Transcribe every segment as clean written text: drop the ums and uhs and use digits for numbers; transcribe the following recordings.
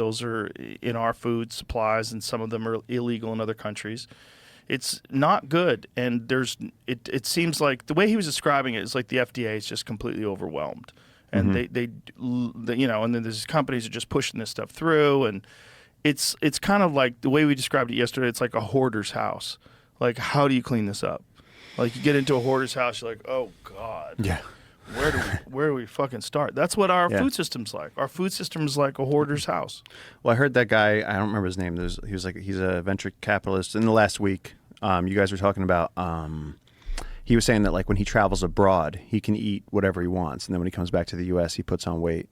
Those are in our food supplies, and some of them are illegal in other countries. It's not good, and it seems like the way he was describing it is like the FDA is just completely overwhelmed, and they and then there's companies are just pushing this stuff through, and it's kind of like the way we described it yesterday. It's like a hoarder's house. Like, how do you clean this up? Like, you get into a hoarder's house, you're like, oh God, Yeah. where do we fucking start? That's what our food system's like. Our food system is like a hoarder's house. Well, I heard that guy. I don't remember his name. He's a venture capitalist. In the last week, you guys were talking about. He was saying that like when he travels abroad, he can eat whatever he wants, and then when he comes back to the U.S., he puts on weight.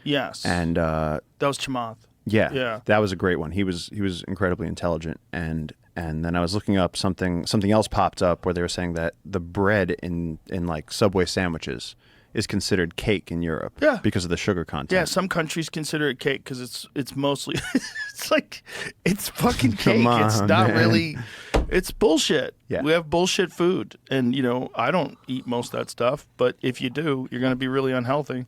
Yes. And that was Chamath. Yeah, that was a great one. He was incredibly intelligent, and then I was looking up something else popped up where they were saying that the bread in like Subway sandwiches is considered cake in Europe. Yeah. Because of the sugar content. Yeah, some countries consider it cake because it's mostly it's like it's fucking cake. Come on, it's not man. really. It's bullshit. Yeah. We have bullshit food, and I don't eat most of that stuff. But if you do, you're going to be really unhealthy.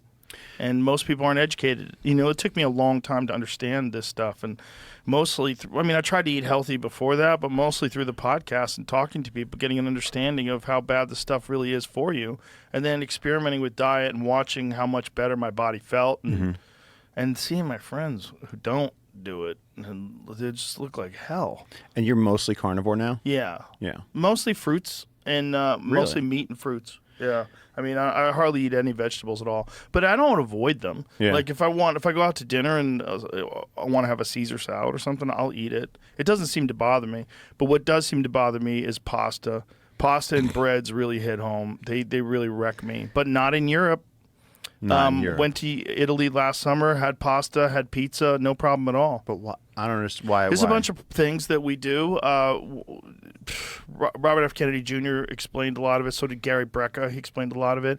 And most people aren't educated. It took me a long time to understand this stuff, and mostly, I tried to eat healthy before that, but mostly through the podcast and talking to people, getting an understanding of how bad the stuff really is for you, and then experimenting with diet and watching how much better my body felt, and seeing my friends who don't do it, and they just look like hell. And you're mostly carnivore now? Yeah. Yeah. Mostly fruits and mostly meat and fruits. Yeah. I hardly eat any vegetables at all, but I don't avoid them. Yeah. Like if I go out to dinner and I want to have a Caesar salad or something, I'll eat it. It doesn't seem to bother me. But what does seem to bother me is pasta. Pasta and breads really hit home. They really wreck me. But not in Europe. Not in Europe. Went to Italy last summer, had pasta, had pizza, no problem at all. But I don't understand why. There's a bunch of things that we do. Robert F. Kennedy Jr. explained a lot of it. So did Gary Brecka. He explained a lot of it.